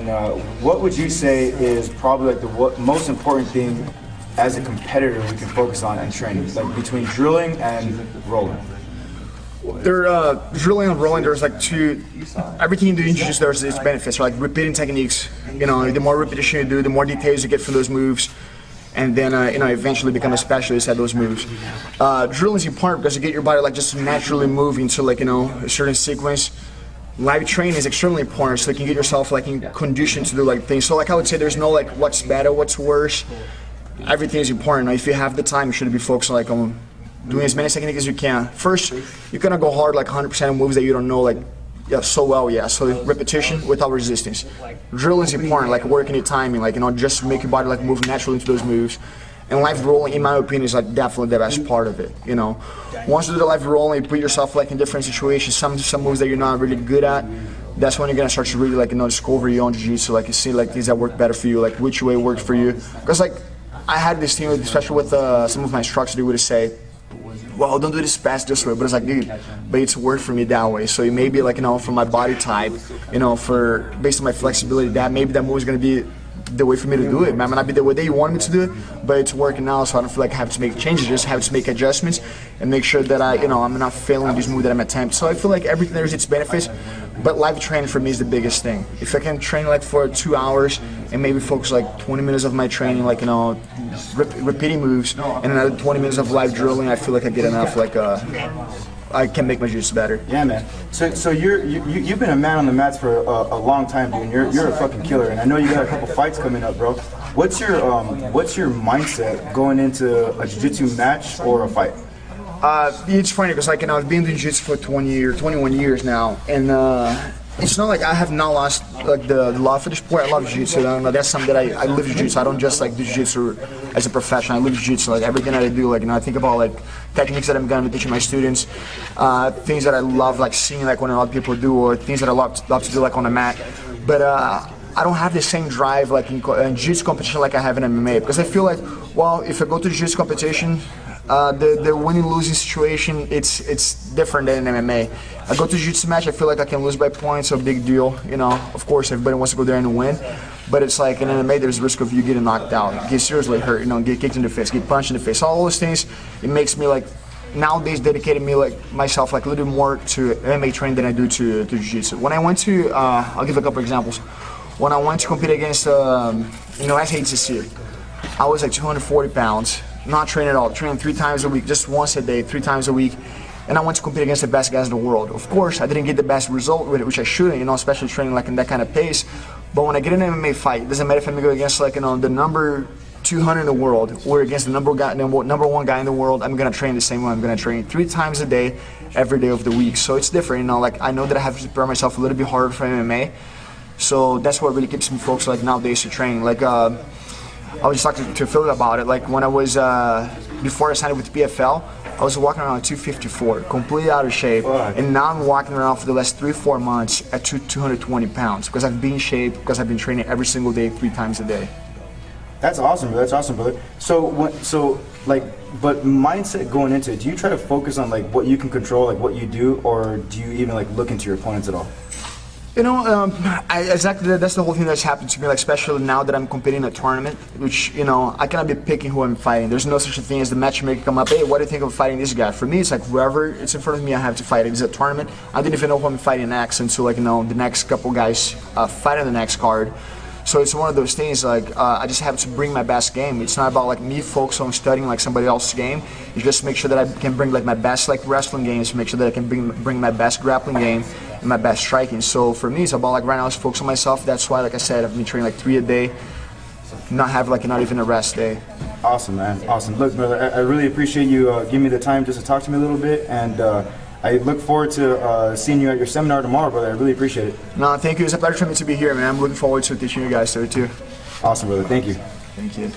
and what would you say is probably like the most important thing as a competitor we can focus on in training, like between drilling and rolling? Drilling and rolling, there's like everything you do in jiu-jitsu, there's its benefits, like repeating techniques. You know, the more repetition you do, the more details you get from those moves, and then eventually become a specialist at those moves. Drilling is important because you get your body like just naturally moving to like a certain sequence. Live training is extremely important, so you can get yourself like in condition to do like things. So like I would say, there's no like what's better, what's worse. Everything is important. If you have the time, you should be focused like on doing as many techniques as you can. First, you're gonna go hard like 100% of moves that you don't know like so well yet. So repetition without resistance. Drilling is important, like working your timing, like just make your body like move naturally into those moves. And live rolling, in my opinion, is like definitely the best part of it. Once you do the live rolling, you put yourself like in different situations, some moves that you're not really good at. That's when you're gonna start to really like discover your own jiu-jitsu. Like you see like things that work better for you, like which way works for you. Because like I had this thing, especially with some of my instructors, they would say, well, don't do this fast this way, but it's like, dude, but it's worked for me that way. So it may be like, for my body type, for based on my flexibility, that maybe that move is gonna be the way for me to do it. It might not be the way that you want me to do it, but it's working now, so I don't feel like I have to make changes, just have to make adjustments and make sure that I'm not failing this move that I'm attempting. So I feel like everything there's its benefits, but live training for me is the biggest thing. If I can train like for 2 hours and maybe focus like 20 minutes of my training, like repeating moves, and another 20 minutes of live drilling, I feel like I get enough like I can make my jiu-jitsu better. Yeah, man. So you've been a man on the mats for a long time, dude. And you're a fucking killer, and I know you got a couple fights coming up, bro. What's your mindset going into a jiu-jitsu match or a fight? It's funny because like I've been doing jiu-jitsu for 21 years now, and it's not like I have not lost like the love for the sport. I love jiu-jitsu. That's something that I live jiu-jitsu. I don't just like do jiu-jitsu as a profession. I live jiu-jitsu. Like everything that I do, like I think about like techniques that I'm gonna be teaching my students, things that I love like seeing like when a lot of people do, or things that I love to do like on the mat. But I don't have the same drive like in jiu-jitsu competition like I have in MMA, because I feel like, well, if I go to jiu-jitsu competition, the winning-losing situation, it's different than in MMA. I go to jiu-jitsu match, I feel like I can lose by points, so big deal. Of course, everybody wants to go there and win, but it's like in MMA, there's risk of you getting knocked out, get seriously hurt, get kicked in the face, get punched in the face. All those things, it makes me like nowadays dedicated me like myself like a little bit more to MMA training than I do to jiu-jitsu. When I went to, I'll give a couple examples. When I went to compete against, SHCC, I was like 240 pounds. Not training at all, training 3 times a week, just once a day, 3 times a week. And I went to compete against the best guys in the world. Of course, I didn't get the best result with it, which I shouldn't, especially training like in that kind of pace. But when I get in an MMA fight, it doesn't matter if I'm going against like, the number 200 in the world or against the number 1 guy in the world, I'm going to train the same way. I'm going to train 3 times a day, every day of the week. So it's different, like I know that I have to prepare myself a little bit harder for MMA. So that's what really keeps me focused like nowadays to train. Like, I was just talking to Phil about it. Like when I was, before I signed with PFL, I was walking around at 254, completely out of shape. And now I'm walking around for the last 3-4 months at 220 pounds because I've been in shape, because I've been training every single day, 3 times a day. That's awesome, bro. That's awesome, brother. But mindset going into it, do you try to focus on like what you can control, like what you do, or do you even like look into your opponents at all? Exactly. That's the whole thing that's happened to me. Like especially now that I'm competing in a tournament, which I cannot be picking who I'm fighting. There's no such a thing as the matchmaker come up. Hey, what do you think of fighting this guy? For me, it's like whoever it's in front of me, I have to fight. It's a tournament. I didn't even know who I'm fighting next until the next couple guys fight on the next card. So it's one of those things like I just have to bring my best game. It's not about like me focusing on studying like somebody else's game. You just make sure that I can bring like my best like wrestling games, make sure that I can bring my best grappling game and my best striking. So for me, it's about like right now, I just focus on myself. That's why, like I said, I've been training like 3 a day, not have like not even a rest day. Awesome, man. Awesome. Look, brother, I really appreciate you giving me the time just to talk to me a little bit, and I look forward to seeing you at your seminar tomorrow, brother. I really appreciate it. No, thank you. It's a pleasure for me to be here, man. I'm looking forward to teaching you guys there too. Awesome, brother. Thank you. Thank you.